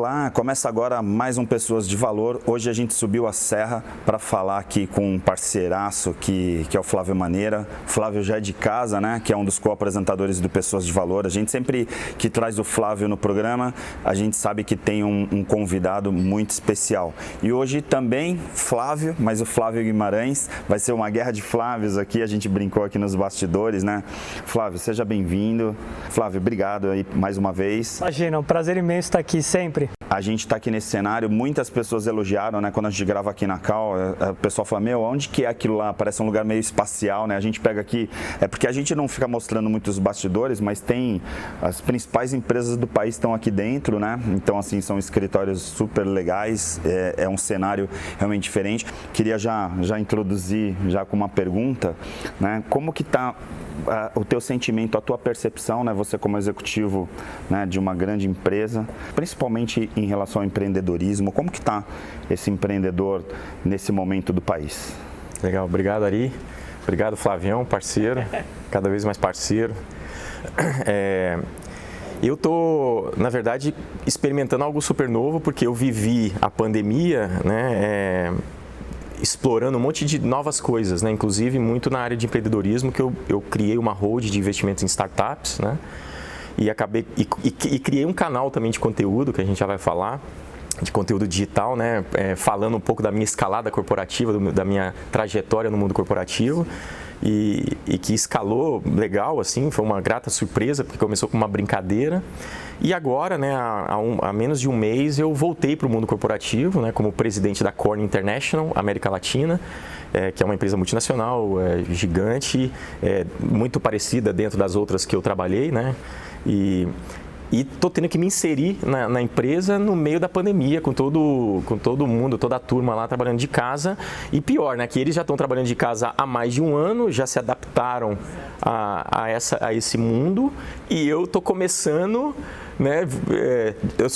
Olá, começa agora mais um Pessoas de Valor. Hoje a gente subiu a serra para falar aqui com um parceiraço que é o Flávio Maneira. O Flávio já é de casa, né? Que é um dos co-apresentadores do Pessoas de Valor. A gente sempre que traz o Flávio no programa, a gente sabe que tem um convidado muito especial. E hoje também Flávio, mas o Flávio Guimarães. Vai ser uma guerra de Flávios aqui, a gente brincou aqui nos bastidores, né? Flávio, seja bem-vindo. Flávio, obrigado aí mais uma vez. Imagina, um prazer imenso estar aqui sempre. A gente está aqui nesse cenário, muitas pessoas elogiaram, né? Quando a gente grava aqui na Cal, o pessoal fala, meu, onde que é aquilo lá? Parece um lugar meio espacial, né? A gente pega aqui, é porque a gente não fica mostrando muitos bastidores, mas tem as principais empresas do país estão aqui dentro, né? Então, assim, são escritórios super legais, é um cenário realmente diferente. Queria já introduzir já com uma pergunta, né? Como que está o teu sentimento, a tua percepção, né? Você como executivo, né, de uma grande empresa, principalmente em relação ao empreendedorismo, como que está esse empreendedor nesse momento do país? Legal, obrigado Ari, obrigado Flavião, parceiro, cada vez mais parceiro. Eu estou, na verdade, experimentando algo super novo, porque eu vivi a pandemia, né, explorando um monte de novas coisas, né? Inclusive muito na área de empreendedorismo, que eu criei uma hold de investimentos em startups, né? E criei um canal também de conteúdo, que a gente já vai falar, de conteúdo digital, né? Falando um pouco da minha escalada corporativa, da minha trajetória no mundo corporativo. E que escalou legal, assim, foi uma grata surpresa, porque começou com uma brincadeira. E agora, né, há menos de um mês, eu voltei para o mundo corporativo, né, como presidente da Korn International, América Latina, que é uma empresa multinacional, gigante, muito parecida dentro das outras que eu trabalhei, né? E estou tendo que me inserir na empresa no meio da pandemia, com todo mundo, toda a turma lá trabalhando de casa. E pior, né, que eles já estão trabalhando de casa há mais de um ano, já se adaptaram a esse mundo, e eu estou começando, né,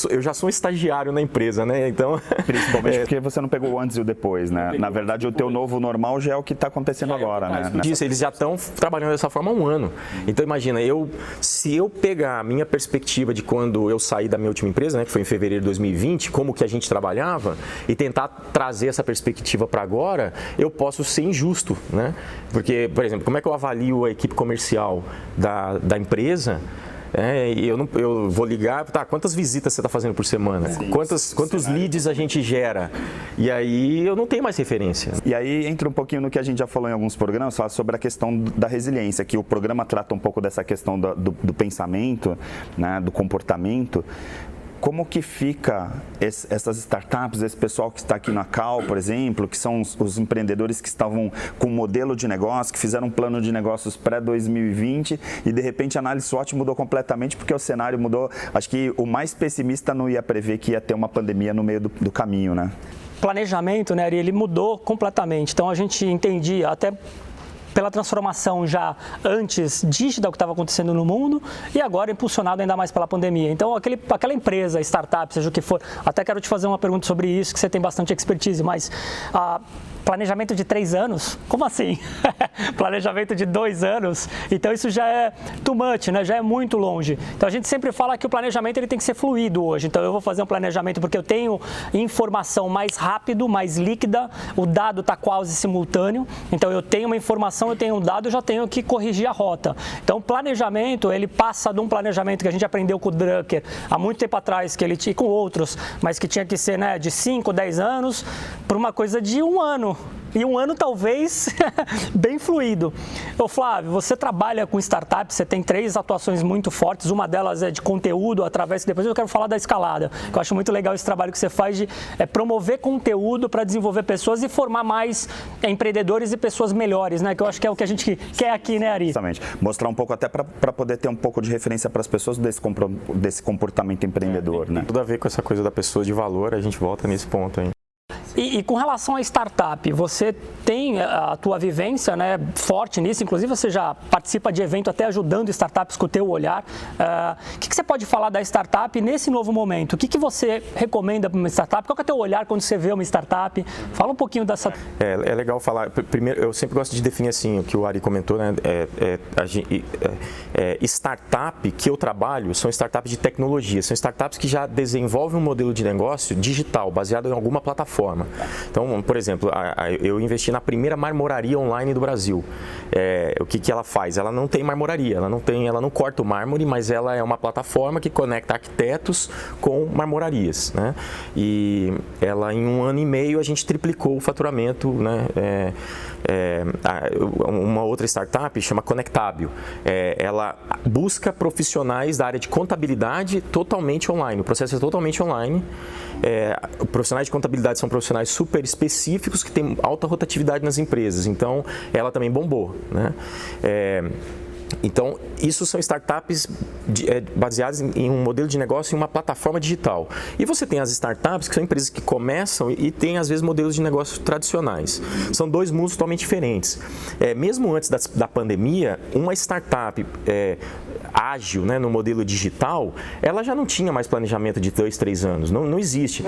eu já sou um estagiário na empresa, né, então... Principalmente porque você não pegou o antes e o depois, né? Na verdade, o teu novo normal já é o que está acontecendo agora, né? Disso, eles já estão trabalhando dessa forma há um ano. Então, imagina, se eu pegar a minha perspectiva de quando eu saí da minha última empresa, né, que foi em fevereiro de 2020, como que a gente trabalhava, e tentar trazer essa perspectiva para agora, eu posso ser injusto, né? Porque, por exemplo, como é que eu avalio a equipe comercial da empresa? Eu vou ligar, tá, quantas visitas você está fazendo por semana? Sim, quantos leads a gente gera? E aí eu não tenho mais referência. E aí entra um pouquinho no que a gente já falou em alguns programas, fala sobre a questão da resiliência, que o programa trata um pouco dessa questão do pensamento, né, do comportamento. Como que fica essas startups, esse pessoal que está aqui na Cal, por exemplo, que são os empreendedores que estavam com um modelo de negócio, que fizeram um plano de negócios pré-2020 e de repente a análise SWOT mudou completamente porque o cenário mudou. Acho que o mais pessimista não ia prever que ia ter uma pandemia no meio do caminho, né? Planejamento, né, Ari, ele mudou completamente. Então a gente entendia até pela transformação já antes dígita do que estava acontecendo no mundo e agora impulsionado ainda mais pela pandemia. Então, aquela empresa, startup, seja o que for, até quero te fazer uma pergunta sobre isso, que você tem bastante expertise, mas planejamento de 3 anos? Como assim? Planejamento de 2 anos? Então, isso já é too much, né? Já é muito longe. Então, a gente sempre fala que o planejamento ele tem que ser fluido hoje. Então, eu vou fazer um planejamento porque eu tenho informação mais rápido, mais líquida, o dado está quase simultâneo. Então, eu tenho uma informação, eu tenho um dado, eu já tenho que corrigir a rota. Então, o planejamento, ele passa de um planejamento que a gente aprendeu com o Drucker há muito tempo atrás, que ele tinha com outros, mas que tinha que ser, né, de 5, 10 anos, para uma coisa de 1 ano. E 1 ano talvez bem fluido. Ô Flávio, você trabalha com startups, você tem 3 atuações muito fortes, uma delas é de conteúdo, através, depois eu quero falar da escalada, que eu acho muito legal esse trabalho que você faz de promover conteúdo para desenvolver pessoas e formar mais empreendedores e pessoas melhores, né? Que eu acho que é o que a gente quer aqui, né, Ari? Exatamente. Mostrar um pouco até para poder ter um pouco de referência para as pessoas desse comportamento empreendedor, né? Tudo a ver com essa coisa da pessoa de valor, a gente volta nesse ponto aí. E com relação à startup, você tem a tua vivência, né, forte nisso, inclusive você já participa de evento até ajudando startups com o teu olhar. O que você pode falar da startup nesse novo momento? O que você recomenda para uma startup? Qual que é o teu olhar quando você vê uma startup? Fala um pouquinho dessa... É legal falar. Primeiro, eu sempre gosto de definir assim, o que o Ari comentou, né? Startup que eu trabalho são startups de tecnologia, são startups que já desenvolvem um modelo de negócio digital, baseado em alguma plataforma. Então, por exemplo, eu investi na primeira marmoraria online do Brasil. O que ela faz? Ela não tem marmoraria, ela não corta o mármore, mas ela é uma plataforma que conecta arquitetos com marmorarias, né? E ela, em 1 ano e meio, a gente triplicou o faturamento, né? Uma outra startup chama Conectábil. Ela busca profissionais da área de contabilidade totalmente online. O processo é totalmente online. Profissionais de contabilidade são profissionais super específicos que têm alta rotatividade nas empresas. Então, ela também bombou, né? Então, isso são startups baseadas em um modelo de negócio em uma plataforma digital. E você tem as startups, que são empresas que começam e têm, às vezes, modelos de negócio tradicionais. São dois mundos totalmente diferentes. Mesmo antes da pandemia, uma startup ágil, né, no modelo digital, ela já não tinha mais planejamento de 2, 3 anos. Não existe.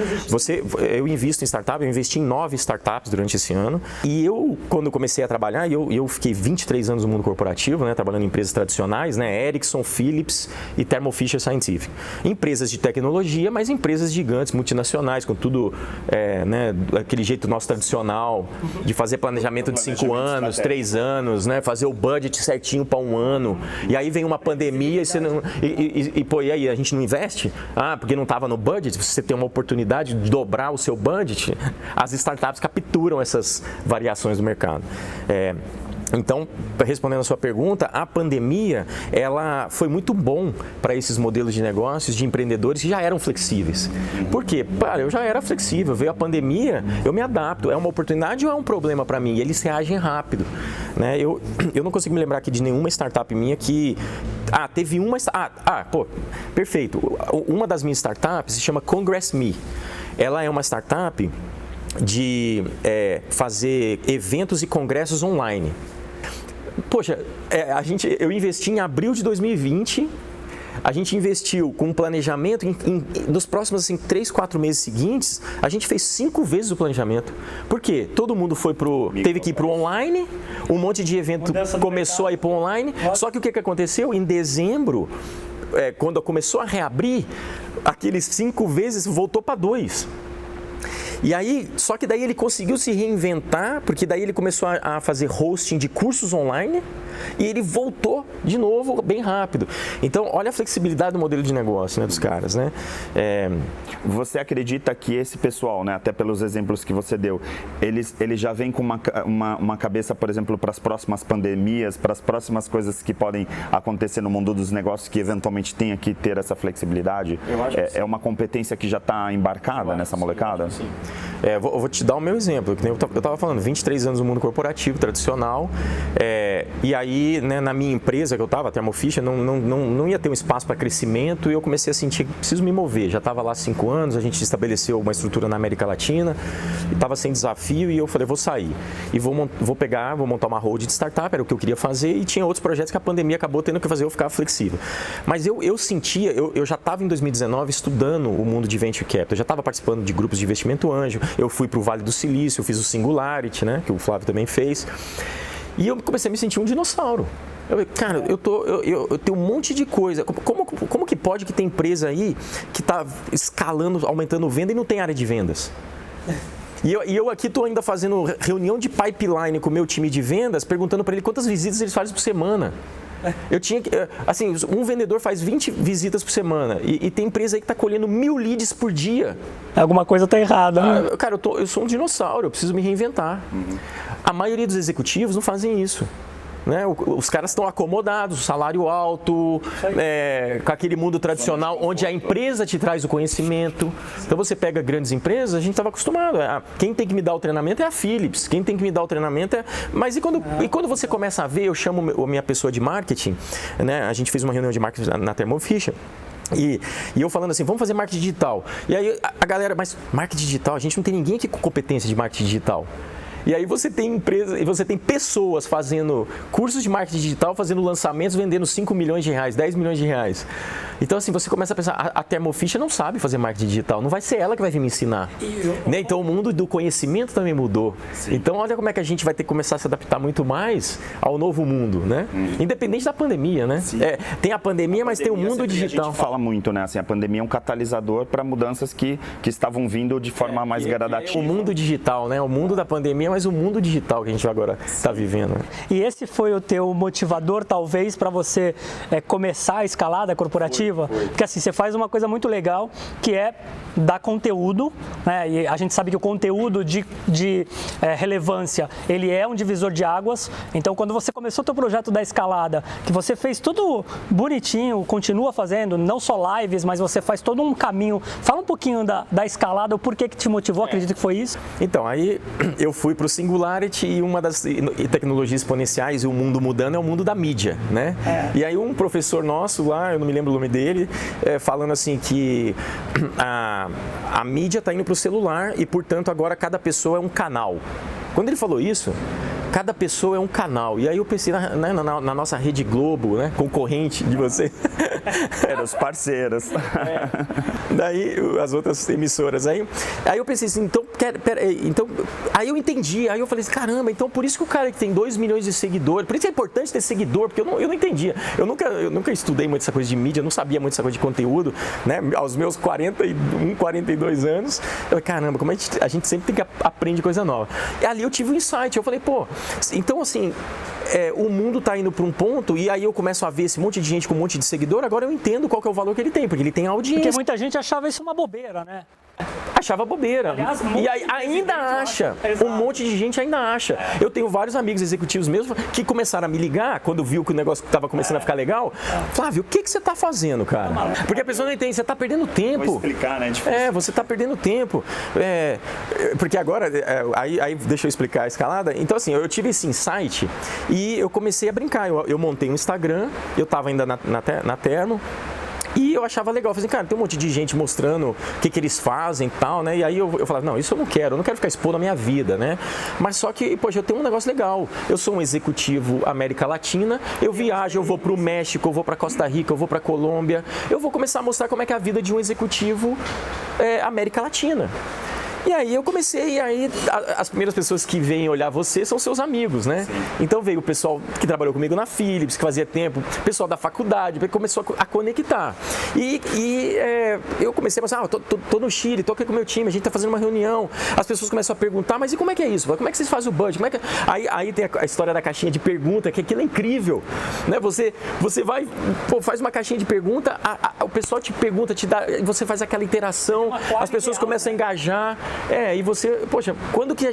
Eu invisto em startup, eu investi em 9 startups durante esse ano. E eu, quando comecei a trabalhar, eu fiquei 23 anos no mundo corporativo, né, trabalhando em empresas tradicionais, né, Ericsson, Philips e Thermo Fisher Scientific. Empresas de tecnologia, mas empresas gigantes, multinacionais, com tudo, né, aquele jeito nosso tradicional, de fazer planejamento de 5 anos, 3 anos, né, fazer o budget certinho para 1 ano. E aí vem uma pandemia e você não... Pô, e aí, a gente não investe? Porque não estava no budget? Você tem uma oportunidade de dobrar o seu budget? As startups capturam essas variações do mercado. Então, respondendo a sua pergunta, a pandemia, ela foi muito bom para esses modelos de negócios, de empreendedores que já eram flexíveis. Por quê? Eu já era flexível, veio a pandemia, eu me adapto. É uma oportunidade ou é um problema para mim? E eles reagem rápido, né? Eu não consigo me lembrar aqui de nenhuma startup minha que... teve uma... perfeito. Uma das minhas startups se chama CongressMe. Ela é uma startup de fazer eventos e congressos online. Poxa, eu investi em abril de 2020, a gente investiu com um planejamento, nos próximos 3, 4 meses seguintes, a gente fez 5 vezes o planejamento. Por quê? Todo mundo teve que ir para o online, um monte de evento começou a ir para o online, só que o que aconteceu? Em dezembro, quando começou a reabrir, aqueles 5 vezes voltou para 2. E aí, só que daí ele conseguiu se reinventar, porque daí ele começou a fazer hosting de cursos online e ele voltou de novo bem rápido. Então, olha a flexibilidade do modelo de negócio, né, dos caras, né? Você acredita que esse pessoal, né, até pelos exemplos que você deu, eles já vêm com uma cabeça, por exemplo, para as próximas pandemias, para as próximas coisas que podem acontecer no mundo dos negócios, que eventualmente tenha que ter essa flexibilidade? É uma competência que já está embarcada nessa molecada? Sim. Vou te dar o meu exemplo, que eu estava falando, 23 anos no mundo corporativo, tradicional, e aí, né, na minha empresa que eu estava, a Thermo Fisher, não ia ter um espaço para crescimento e eu comecei a sentir que preciso me mover. Já estava lá há 5 anos, a gente estabeleceu uma estrutura na América Latina, estava sem desafio e eu falei, vou sair e vou montar uma hold de startup, era o que eu queria fazer e tinha outros projetos que a pandemia acabou tendo que fazer eu ficar flexível. Mas eu sentia, eu já estava em 2019 estudando o mundo de Venture Capital, eu já estava participando de grupos de investimento anjo, eu fui para o Vale do Silício, eu fiz o Singularity, né, que o Flávio também fez, e eu comecei a me sentir um dinossauro. Eu tenho um monte de coisa. Como que pode que tem empresa aí que está escalando, aumentando venda e não tem área de vendas? E eu aqui estou ainda fazendo reunião de pipeline com o meu time de vendas, perguntando para ele quantas visitas eles fazem por semana. Eu tinha assim, um vendedor faz 20 visitas por semana e tem empresa aí que está colhendo 1000 leads por dia. Alguma coisa está errada, né? Cara, eu sou um dinossauro, eu preciso me reinventar. A maioria dos executivos não fazem isso. Né? Os caras estão acomodados, salário alto, com aquele mundo tradicional onde a empresa te traz o conhecimento. Então você pega grandes empresas, a gente estava acostumado. Quem tem que me dar o treinamento é a Philips, quem tem que me dar o treinamento é... Mas e quando você começa a ver, eu chamo a minha pessoa de marketing, né? A gente fez uma reunião de marketing na Thermo Fisher. E eu falando assim, vamos fazer marketing digital. E aí a galera, mas marketing digital, a gente não tem ninguém aqui com competência de marketing digital. E aí você tem empresas e você tem pessoas fazendo cursos de marketing digital, fazendo lançamentos, vendendo 5 milhões de reais, 10 milhões de reais. Então, assim, você começa a pensar, a Thermo Fisher não sabe fazer marketing digital, não vai ser ela que vai vir me ensinar. Né? Então, o mundo do conhecimento também mudou. Sim. Então, olha como é que a gente vai ter que começar a se adaptar muito mais ao novo mundo, né? Independente da pandemia, né? Tem a pandemia, mas tem o mundo digital. A gente fala muito, né? Assim, a pandemia é um catalisador para mudanças que estavam vindo de forma mais gradativa. O mundo digital, né? O mundo da pandemia, mas o mundo digital que a gente agora está vivendo. E esse foi o teu motivador, talvez, para você começar a escalada corporativa? Foi. Porque assim, você faz uma coisa muito legal, que é dar conteúdo, né? E a gente sabe que o conteúdo de relevância, ele é um divisor de águas. Então, quando você começou o teu projeto da escalada, que você fez tudo bonitinho, continua fazendo, não só lives, mas você faz todo um caminho. Fala um pouquinho da escalada, o porquê que te motivou, acredito que foi isso? Então, aí eu fui para o Singularity e uma das tecnologias exponenciais e o mundo mudando é o mundo da mídia, né? E aí um professor nosso lá, eu não me lembro o nome dele, falando assim que a mídia está indo para o celular e, portanto, agora cada pessoa é um canal. Quando ele falou isso, cada pessoa é um canal. E aí eu pensei na nossa Rede Globo, né, concorrente de você. Eram os parceiros. Daí as outras emissoras. Aí eu pensei assim, então, aí eu entendi. Aí eu falei assim, caramba, então por isso que o cara que tem 2 milhões de seguidores, por isso é importante ter seguidor, porque eu não entendia. Eu nunca estudei muito essa coisa de mídia, não sabia muito essa coisa de conteúdo, né? Aos meus 41, 42 anos, eu falei, caramba, como a gente sempre tem que aprender coisa nova. E ali eu tive um insight, eu falei, pô, então assim, o mundo está indo para um ponto e aí eu começo a ver esse monte de gente com um monte de seguidor, agora eu entendo qual que é o valor que ele tem, porque ele tem audiência. Porque muita gente achava isso uma bobeira, né? Achava bobeira. Aliás, e aí, ainda acha. Um monte de gente ainda acha. Eu tenho vários amigos executivos mesmo que começaram a me ligar quando viu que o negócio estava começando a ficar legal. Flávio, o que você está fazendo, cara? Porque a pessoa não entende, você está perdendo tempo. Vou explicar, né? Você está perdendo tempo. Porque agora, aí deixa eu explicar a escalada. Então, assim, eu tive esse insight e eu comecei a brincar. Eu montei um Instagram, eu estava ainda na Thermo. E eu achava legal, eu falei assim, cara, tem um monte de gente mostrando o que eles fazem e tal, né? E aí eu falava, não, isso eu não quero ficar expondo a minha vida, né? Mas só que, poxa, eu tenho um negócio legal. Eu sou um executivo América Latina, eu viajo, eu vou pro México, eu vou pra Costa Rica, eu vou pra Colômbia. Eu vou começar a mostrar como é que é a vida de um executivo América Latina. E aí eu comecei, e aí as primeiras pessoas que vêm olhar você são seus amigos, né? Sim. Então veio o pessoal que trabalhou comigo na Philips, que fazia tempo, o pessoal da faculdade, começou a conectar. E eu comecei a pensar, tô no Chile, tô aqui com o meu time, a gente tá fazendo uma reunião. As pessoas começam a perguntar, mas e como é que é isso? Como é que vocês fazem o budget? Como é que... Aí tem a história da caixinha de pergunta, que aquilo é incrível, né? Você vai, faz uma caixinha de pergunta, o pessoal te pergunta, te dá, você faz aquela interação, as pessoas começam a engajar. E você, poxa, quando que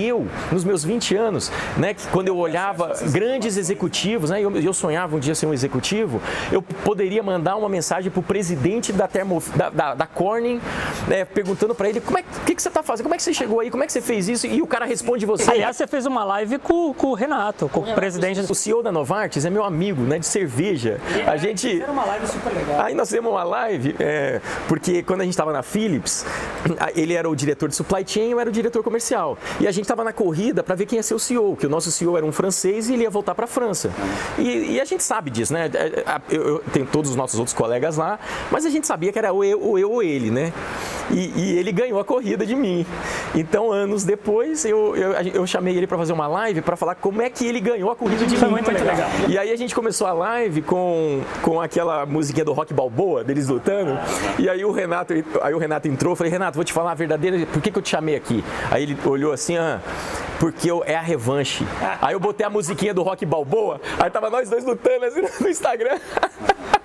eu, nos meus 20 anos, né, quando eu olhava grandes executivos, né, eu sonhava um dia ser um executivo, eu poderia mandar uma mensagem para o presidente da Corning, né, perguntando para ele, o que você está fazendo, como é que você chegou aí, como é que você fez isso, e o cara responde você. Aliás, você fez uma live com o Renato, com o presidente. O CEO da Novartis é meu amigo, né, de cerveja. A gente... Fizeram uma live super legal. Aí nós fizemos uma live, porque quando a gente estava na Philips, ele era o diretor de supply chain, eu era o diretor comercial. E a gente estava na corrida para ver quem ia ser o CEO, que o nosso CEO era um francês e ele ia voltar para a França. E a gente sabe disso, né? Eu tenho todos os nossos outros colegas lá, mas a gente sabia que era ou eu ou ele, né? E ele ganhou a corrida de mim. Então, anos depois, eu chamei ele para fazer uma live para falar como é que ele ganhou a corrida de mim. Muito legal. E aí a gente começou a live com aquela musiquinha do Rock Balboa, deles lutando. E aí o Renato entrou, eu falei, Renato, vou te falar a verdadeira, por que eu te chamei aqui? Aí ele olhou assim, porque é a revanche. Aí eu botei a musiquinha do Rock Balboa, aí tava nós dois lutando assim no Instagram.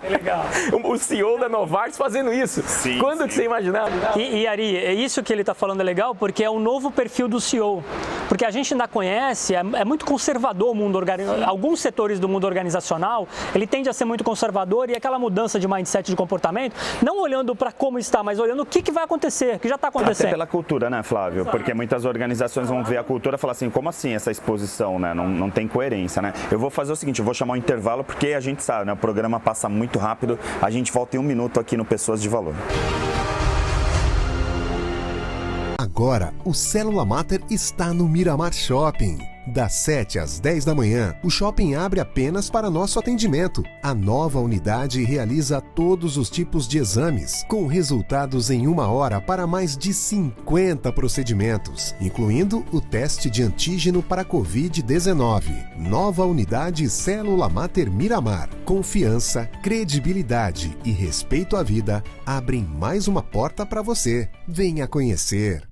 É legal. O CEO da Novartis fazendo isso. Sim, Quando que você imaginava? E Ari, é isso que ele está falando é legal, porque é um novo perfil do CEO. Porque a gente ainda conhece, é muito conservador o mundo alguns setores do mundo organizacional, ele tende a ser muito conservador, e aquela mudança de mindset, de comportamento, não olhando para como está, mas olhando o que vai acontecer, que já está acontecendo. Até pela cultura, né, Flávio? Porque muitas organizações vão ver a cultura e falar assim, como assim essa exposição, né? Não tem coerência, né? Eu vou fazer o seguinte, eu vou chamar um intervalo, porque a gente sabe, né? O programa passa muito rápido, a gente volta em 1 minuto aqui no Pessoas de Valor. Agora, o Célula Mater está no Miramar Shopping. Das 7 às 10 da manhã, o shopping abre apenas para nosso atendimento. A nova unidade realiza todos os tipos de exames, com resultados em 1 hora para mais de 50 procedimentos, incluindo o teste de antígeno para Covid-19. Nova unidade Célula Mater Miramar. Confiança, credibilidade e respeito à vida abrem mais uma porta para você. Venha conhecer.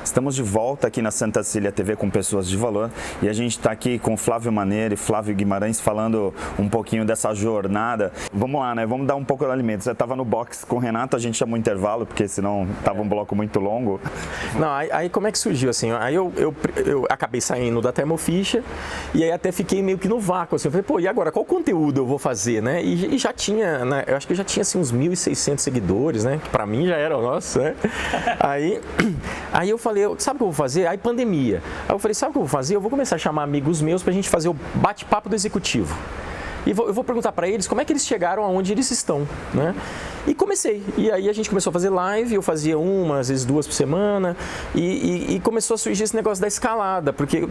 Estamos de volta aqui na Santa Cecília TV com Pessoas de Valor, e a gente está aqui com Flávio Maneiro e Flávio Guimarães falando um pouquinho dessa jornada. Vamos lá, né? Vamos dar um pouco de alimento. Você estava no box com o Renato, a gente chamou intervalo, porque senão estava um bloco muito longo. Não, aí como é que surgiu assim? Aí eu acabei saindo da Thermo-Fisher, e aí até fiquei meio que no vácuo, assim. Eu falei, pô, e agora? Qual conteúdo eu vou fazer, né? E já tinha, né? Eu acho que eu já tinha assim, uns 1.600 seguidores, né? Que pra mim já era o nosso, né? Aí eu falei, sabe o que eu vou fazer? Aí pandemia. Aí eu falei, sabe o que eu vou fazer? Eu vou começar a chamar amigos meus pra gente fazer o bate-papo do executivo. E eu vou perguntar para eles como é que eles chegaram aonde eles estão, né? E comecei. E aí a gente começou a fazer live, eu fazia uma, às vezes 2 por semana, e começou a surgir esse negócio da escalada, porque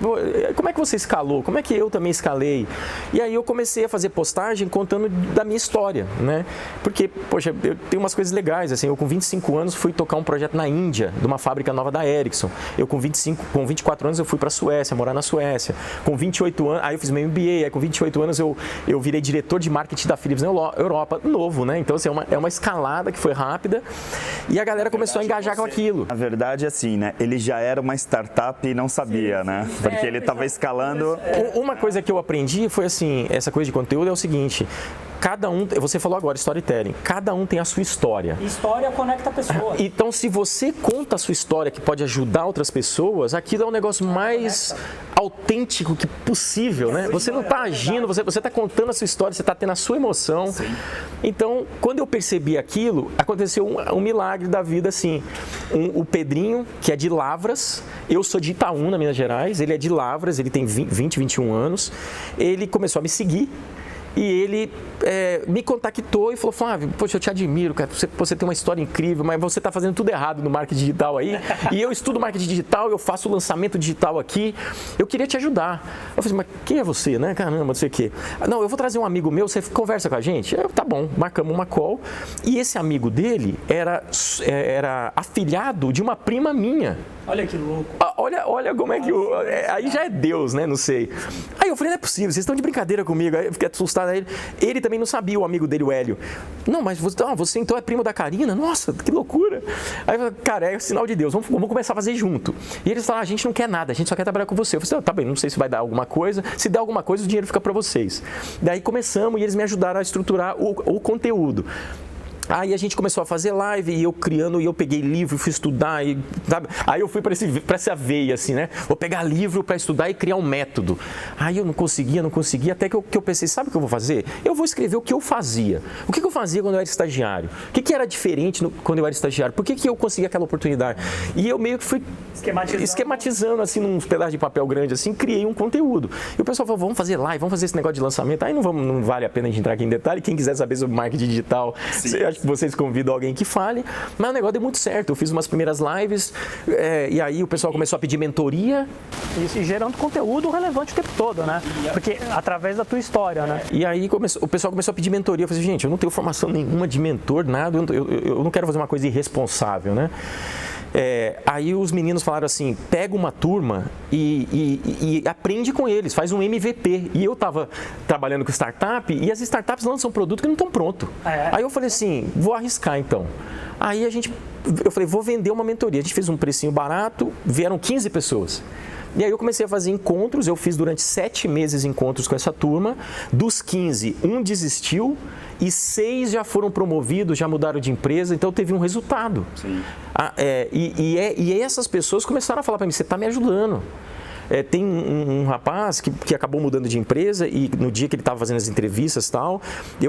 como é que você escalou? Como é que eu também escalei? E aí eu comecei a fazer postagem contando da minha história, né? Porque, poxa, eu tenho umas coisas legais, assim, eu com 25 anos fui tocar um projeto na Índia, de uma fábrica nova da Ericsson. Eu com 24 anos eu fui para a Suécia, morar na Suécia. Com 28 anos, aí eu fiz meu MBA, aí com 28 anos eu virei diretor de marketing da Philips na Europa, novo, né? Então, assim, é uma escalada que foi rápida, e a galera começou a engajar com aquilo. Na verdade, assim, né? Ele já era uma startup e não sabia, né? Porque ele estava escalando. Uma coisa que eu aprendi foi assim, essa coisa de conteúdo é o seguinte: cada um, você falou agora, storytelling, cada um tem a sua história. História conecta a pessoa. Então, se você conta a sua história que pode ajudar outras pessoas, aquilo é um negócio mais autêntico que possível, né? Você não está agindo, você está contando a sua história, você está tendo a sua emoção. Sim. Então, quando eu percebi aquilo, aconteceu um milagre da vida, assim. O Pedrinho, que é de Lavras, eu sou de Itaúna, Minas Gerais, ele é de Lavras, ele tem 20, 21 anos, ele começou a me seguir. E ele me contactou e falou, Flávio, poxa, eu te admiro, cara, você tem uma história incrível, mas você está fazendo tudo errado no marketing digital aí, e eu estudo marketing digital, eu faço o lançamento digital aqui, eu queria te ajudar. Eu falei, mas quem é você, né? Caramba, não sei o quê. Não, eu vou trazer um amigo meu, você conversa com a gente? Tá bom, marcamos uma call, e esse amigo dele era afilhado de uma prima minha. Olha que louco. Olha como é que... aí já é Deus, né? Não sei. Aí eu falei, não é possível, vocês estão de brincadeira comigo. Aí eu fiquei assustado. Ele também não sabia, o amigo dele, o Hélio. Não, mas você então é primo da Karina? Nossa, que loucura. Aí eu falei, cara, é sinal de Deus, vamos começar a fazer junto. E eles falaram, a gente não quer nada, a gente só quer trabalhar com você. Eu falei, tá bem, não sei se vai dar alguma coisa. Se der alguma coisa, o dinheiro fica para vocês. Daí começamos e eles me ajudaram a estruturar o conteúdo. Aí a gente começou a fazer live e eu criando, e eu peguei livro, fui estudar, e, sabe? Aí eu fui para essa veia, assim, né? Vou pegar livro para estudar e criar um método. Aí eu não conseguia, até que eu pensei, sabe o que eu vou fazer? Eu vou escrever o que eu fazia. O que eu fazia quando eu era estagiário? O que era diferente quando eu era estagiário? Por que eu consegui aquela oportunidade? E eu meio que fui esquematizando, assim, num pedaço de papel grande, assim, criei um conteúdo. E o pessoal falou, vamos fazer live, vamos fazer esse negócio de lançamento. Aí não vale a pena a gente entrar aqui em detalhe. Quem quiser saber sobre marketing digital, acho que vocês convidam alguém que fale, mas o negócio deu muito certo. Eu fiz umas primeiras lives, e aí o pessoal começou a pedir mentoria. Isso, e gerando conteúdo relevante o tempo todo, né? Porque através da tua história, né? E aí o pessoal começou a pedir mentoria. Eu falei, gente, eu não tenho formação nenhuma de mentor, nada, eu não quero fazer uma coisa irresponsável, né? Aí os meninos falaram assim, pega uma turma e aprende com eles, faz um MVP. E eu estava trabalhando com startup, e as startups lançam produto que não estão pronto. Aí eu falei assim, vou arriscar então. Aí eu falei, vou vender uma mentoria. A gente fez um precinho barato, vieram 15 pessoas. E aí eu comecei a fazer encontros, eu fiz durante 7 meses encontros com essa turma. Dos 15, um desistiu e 6 já foram promovidos, já mudaram de empresa, então teve um resultado. Sim. E essas pessoas começaram a falar para mim, você está me ajudando. Tem um rapaz que acabou mudando de empresa e no dia que ele estava fazendo as entrevistas e tal,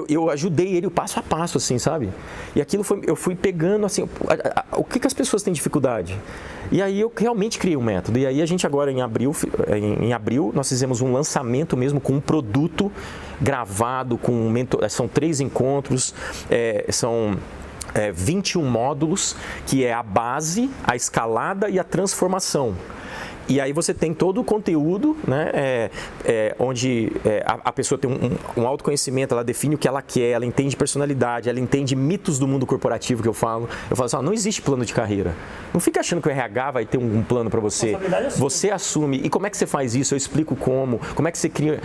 eu ajudei ele o passo a passo, assim, sabe? E aquilo eu fui pegando, assim, o que as pessoas têm dificuldade? E aí eu realmente criei um método. E aí a gente agora, em abril, nós fizemos um lançamento mesmo com um produto gravado, são 3 encontros, são 21 módulos, que é a base, a escalada e a transformação. E aí você tem todo o conteúdo, né, onde a pessoa tem um autoconhecimento, ela define o que ela quer, ela entende personalidade, ela entende mitos do mundo corporativo que eu falo. Eu falo assim, não existe plano de carreira. Não fica achando que o RH vai ter um plano para você. Você assume. E como é que você faz isso? Eu explico como é que você cria.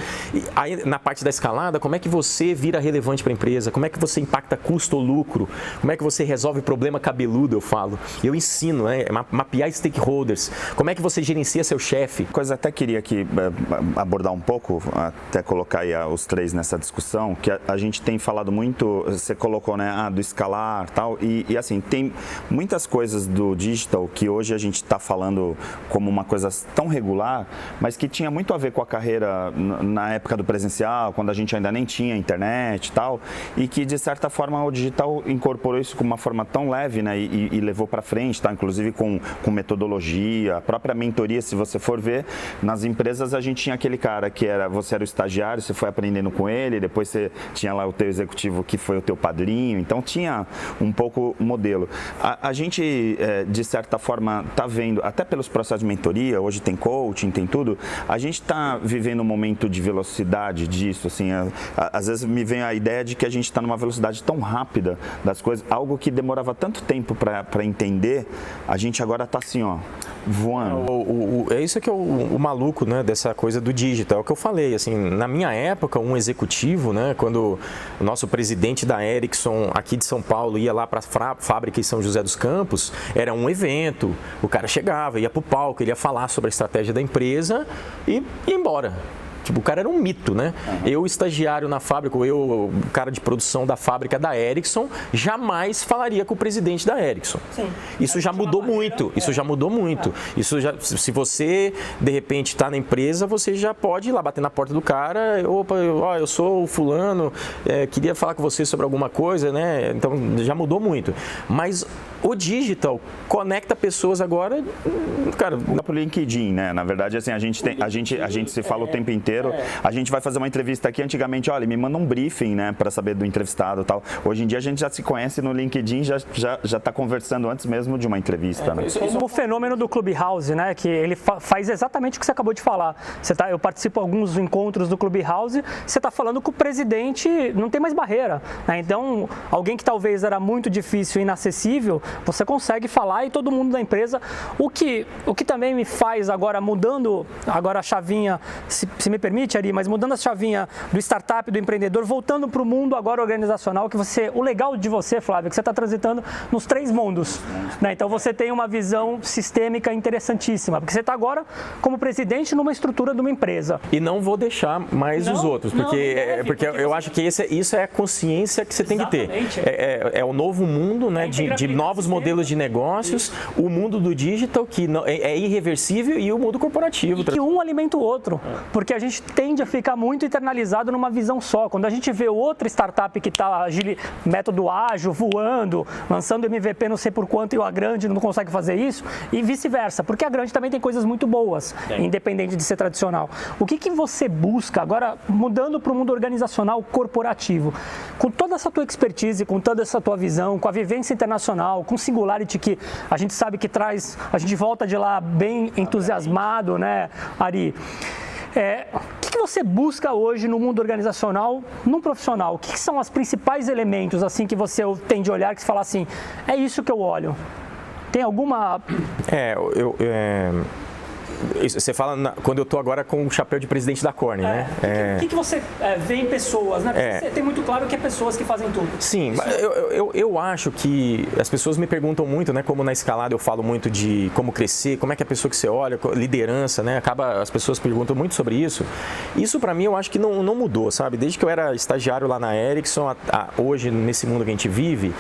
Aí, na parte da escalada, como é que você vira relevante para a empresa? Como é que você impacta custo ou lucro? Como é que você resolve problema cabeludo, eu falo. Eu ensino, mapear stakeholders. Como é que você gerencia seu chefe? Coisa até queria aqui abordar um pouco, até colocar aí os 3 nessa discussão, que a gente tem falado muito, você colocou, né, do escalar tal, e assim, tem muitas coisas do digital que hoje a gente está falando como uma coisa tão regular, mas que tinha muito a ver com a carreira na época do presencial, quando a gente ainda nem tinha internet e tal, e que de certa forma o digital incorporou isso com uma forma tão leve, né, e levou para frente, tá? Inclusive com metodologia, a própria mentoria. Se você for ver, nas empresas a gente tinha aquele cara que você era o estagiário, você foi aprendendo com ele, depois você tinha lá o teu executivo que foi o teu padrinho, então tinha um pouco o modelo. A gente, de certa forma, está vendo, até pelos processos de mentoria, hoje tem coaching, tem tudo, a gente está vivendo um momento de velocidade disso, assim, às vezes me vem a ideia de que a gente está numa velocidade tão rápida das coisas, algo que demorava tanto tempo para entender, a gente agora está assim, ó, voando. É isso que é o maluco, né, dessa coisa do digital, é o que eu falei, assim, na minha época, um executivo, né, quando o nosso presidente da Ericsson aqui de São Paulo ia lá para a fábrica em São José dos Campos, era um evento, o cara chegava, ia para o palco, ele ia falar sobre a estratégia da empresa e ia embora. Tipo, o cara era um mito, né? Eu, estagiário na fábrica, o cara de produção da fábrica da Ericsson, jamais falaria com o presidente da Ericsson. Sim. Isso já mudou muito. Isso já mudou muito. Isso já, se você, de repente, está na empresa, você já pode ir lá bater na porta do cara. Opa, eu sou o fulano, queria falar com você sobre alguma coisa, né? Então, já mudou muito. Mas o digital conecta pessoas agora, cara... Para o LinkedIn, né? Na verdade, assim, a gente se fala o tempo inteiro. A gente vai fazer uma entrevista aqui, antigamente, olha, me manda um briefing, né, para saber do entrevistado e tal. Hoje em dia a gente já se conhece no LinkedIn, já está conversando antes mesmo de uma entrevista, né? O fenômeno do Clubhouse, né, que ele faz exatamente o que você acabou de falar. Eu participo de alguns encontros do Clubhouse, você está falando com o presidente, não tem mais barreira, né? Então, alguém que talvez era muito difícil e inacessível, você consegue falar e todo mundo da empresa. O que também me faz agora, mudando agora a chavinha, se me permite, Ari, mas mudando a chavinha do startup, do empreendedor, voltando para o mundo agora organizacional, o legal de você, Flávio, é que você está transitando nos 3 mundos, né? Então você tem uma visão sistêmica interessantíssima, porque você está agora como presidente numa estrutura de uma empresa. E não vou deixar mais os outros, porque eu acho que isso é a consciência que você tem que ter. É o novo mundo, né, de novos modelos de negócios, o mundo do digital, que é irreversível, e o mundo corporativo. E que um alimenta o outro, porque a gente tende a ficar muito internalizado numa visão só. Quando a gente vê outra startup que está método ágil, voando, lançando MVP não sei por quanto, e a grande não consegue fazer isso, e vice-versa, porque a grande também tem coisas muito boas, independente de ser tradicional. O que você busca, agora mudando para o mundo organizacional corporativo, com toda essa tua expertise, com toda essa tua visão, com a vivência internacional, com Singularity, que a gente sabe que traz, a gente volta de lá bem entusiasmado, né, Ari? O que você busca hoje no mundo organizacional, num profissional? O que são os principais elementos assim que você tem de olhar, que você fala assim, é isso que eu olho? Tem alguma... Você fala quando eu estou agora com o chapéu de presidente da Corning, né? O que você vê em pessoas, né? Porque você tem muito claro que é pessoas que fazem tudo. Sim, eu acho que as pessoas me perguntam muito, né? Como na escalada eu falo muito de como crescer, como é que a pessoa que você olha, liderança, né? As pessoas perguntam muito sobre isso. Isso para mim eu acho que não mudou, sabe? Desde que eu era estagiário lá na Ericsson, hoje nesse mundo que a gente vive,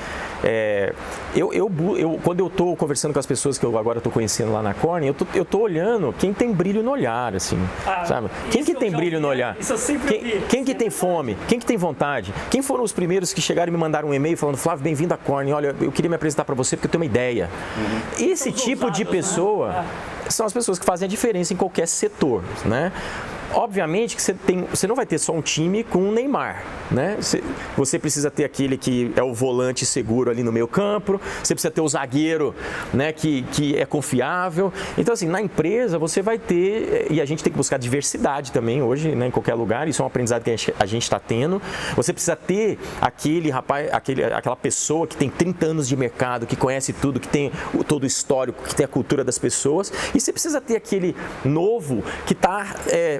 quando eu estou conversando com as pessoas que eu agora estou conhecendo lá na Corning, eu estou olhando quem tem brilho no olhar, assim, sabe? Quem que tem brilho no olhar? Isso eu sempre vi. Quem que tem fome? Quem que tem vontade? Quem foram os primeiros que chegaram e me mandaram um e-mail falando, Flávio, bem-vindo à Corning, olha, eu queria me apresentar para você porque eu tenho uma ideia. Esse tipo de pessoa são as pessoas que fazem a diferença em qualquer setor, né? Obviamente que você não vai ter só um time com o Neymar, né? Você precisa ter aquele que é o volante seguro ali no meio campo, você precisa ter o zagueiro, né, que é confiável. Então, assim, na empresa você vai ter, e a gente tem que buscar diversidade também hoje, né, em qualquer lugar, isso é um aprendizado que a gente está tendo. Você precisa ter aquele rapaz, aquela pessoa que tem 30 anos de mercado, que conhece tudo, que tem todo o histórico, que tem a cultura das pessoas, e você precisa ter aquele novo que está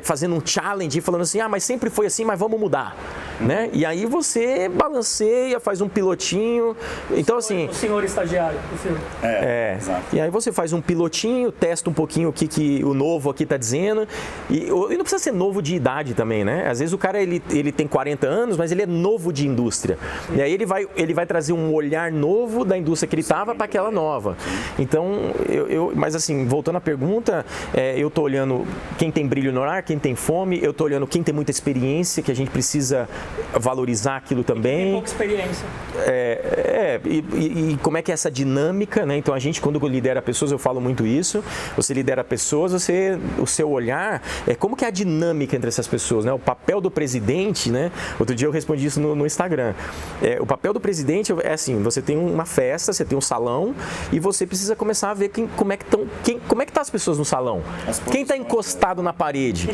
fazendo um challenge, falando assim, mas sempre foi assim, mas vamos mudar, né? E aí você balanceia, faz um pilotinho, então assim... O senhor estagiário do filme. Exato. E aí você faz um pilotinho, testa um pouquinho o que o novo aqui está dizendo, e não precisa ser novo de idade também, né? Às vezes o cara, ele tem 40 anos, mas ele é novo de indústria, e aí ele vai trazer um olhar novo da indústria que ele estava para aquela nova. Então, mas assim, voltando à pergunta, eu estou olhando quem tem brilho no olhar, quem tem fome, eu estou olhando quem tem muita experiência, que a gente precisa valorizar aquilo também. Tem pouca experiência. E como é que é essa dinâmica, né? Então a gente, quando lidera pessoas, eu falo muito isso, você lidera pessoas, o seu olhar, como que é a dinâmica entre essas pessoas, né? O papel do presidente, né? Outro dia eu respondi isso no Instagram. O papel do presidente é assim, você tem uma festa, você tem um salão e você precisa começar a ver como é que estão as pessoas no salão. Quem está encostado na parede?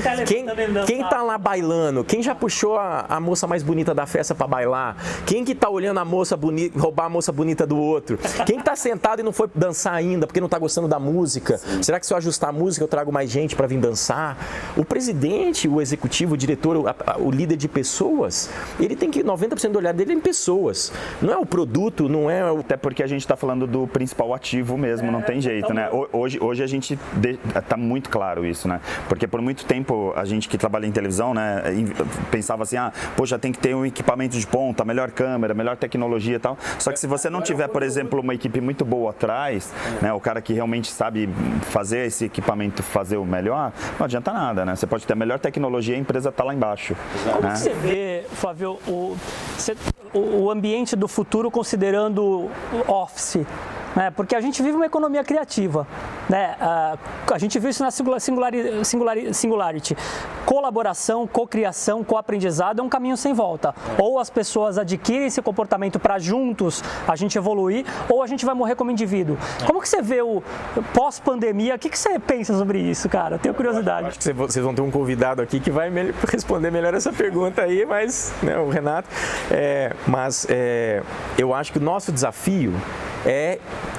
Quem está lá bailando? Quem já puxou a moça mais bonita da festa para bailar? Quem que está olhando a moça bonita, roubar a moça bonita do outro? Quem está sentado e não foi dançar ainda porque não está gostando da música? Será que se eu ajustar a música eu trago mais gente para vir dançar? O presidente, o executivo, o diretor, o líder de pessoas, ele tem que 90% do olhar dele é em pessoas. Não é o produto, não é o... Até porque a gente está falando do principal ativo mesmo, não tem jeito, né? Hoje a gente está muito claro isso, né? Porque por muito tempo a gente que trabalha em televisão, né, pensava assim, poxa, tem que ter um equipamento de ponta, melhor câmera, melhor tecnologia e tal. Só que se você não tiver, por exemplo, uma equipe muito boa atrás, né, o cara que realmente sabe fazer esse equipamento fazer o melhor, não adianta nada, né? Você pode ter a melhor tecnologia e a empresa está lá embaixo. Como que você vê, Flávio, o ambiente do futuro considerando o office? Porque a gente vive uma economia criativa, né? A gente viu isso na Singularity. Colaboração, cocriação, coaprendizado é um caminho sem volta. Ou as pessoas adquirem esse comportamento para juntos a gente evoluir, ou a gente vai morrer como indivíduo. Como que você vê o pós-pandemia? O que você pensa sobre isso, cara? Eu tenho curiosidade. Acho que vocês vão ter um convidado aqui que vai responder melhor essa pergunta aí, mas, né, o Renato. Eu acho que o nosso desafio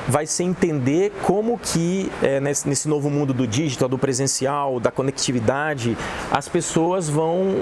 vai ser entender como que nesse novo mundo do digital, do presencial, da conectividade, as pessoas vão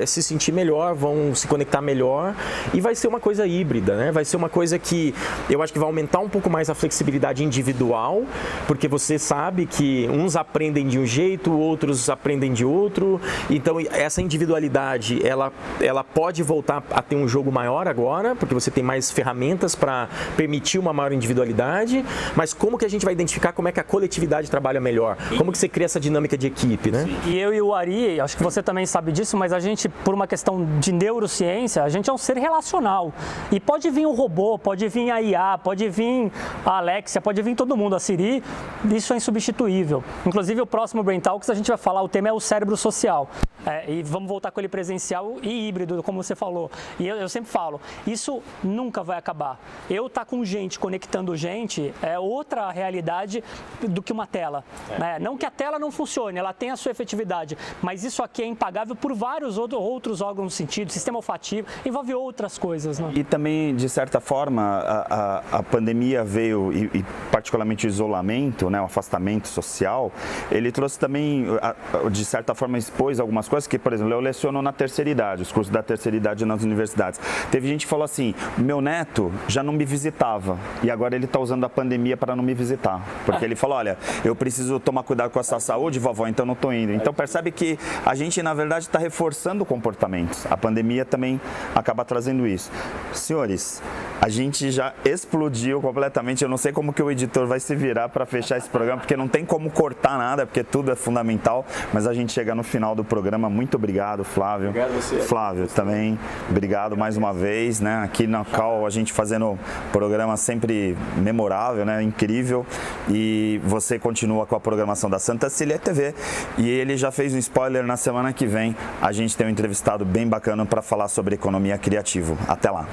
se sentir melhor, vão se conectar melhor, e vai ser uma coisa híbrida, né? Vai ser uma coisa que eu acho que vai aumentar um pouco mais a flexibilidade individual, porque você sabe que uns aprendem de um jeito, outros aprendem de outro, então essa individualidade ela pode voltar a ter um jogo maior agora, porque você tem mais ferramentas para permitir uma maior individualidade, mas como que a gente vai identificar como é que a coletividade trabalha melhor? Como que você cria essa dinâmica de equipe, né? E eu e o Ari, acho que você também sabe disso, mas a gente, por uma questão de neurociência, a gente é um ser relacional. E pode vir um robô, pode vir a IA, pode vir a Alexia, pode vir todo mundo, a Siri, isso é insubstituível. Inclusive, o próximo Brain Talks a gente vai falar, o tema é o cérebro social. E vamos voltar com ele presencial e híbrido, como você falou. E eu sempre falo, isso nunca vai acabar. Eu estar com gente conectada conectando gente é outra realidade do que uma tela. Né? Não que a tela não funcione, ela tem a sua efetividade, mas isso aqui é impagável por vários outros órgãos no sentido, sistema olfativo, envolve outras coisas. Né? E também, de certa forma, a pandemia veio, e particularmente o isolamento, né, o afastamento social, ele trouxe também, de certa forma, expôs algumas coisas que, por exemplo, eu leciono na terceira idade, os cursos da terceira idade nas universidades. Teve gente que falou assim, meu neto já não me visitava e agora ele está usando a pandemia para não me visitar. Porque ele falou, olha, eu preciso tomar cuidado com a sua saúde, vovó, então não estou indo. Então percebe que a gente, na verdade, está reforçando comportamentos. A pandemia também acaba trazendo isso. Senhores, a gente já explodiu completamente. Eu não sei como que o editor vai se virar para fechar esse programa, porque não tem como cortar nada, porque tudo é fundamental, mas a gente chega no final do programa. Muito obrigado, Flávio. Obrigado a você. Flávio, também, obrigado mais uma vez, né? Aqui na Cal, a gente fazendo programa sempre memorável, né? Incrível. E você continua com a programação da Santa Cecília TV. E ele já fez um spoiler, na semana que vem a gente tem um entrevistado bem bacana para falar sobre economia criativa. Até lá.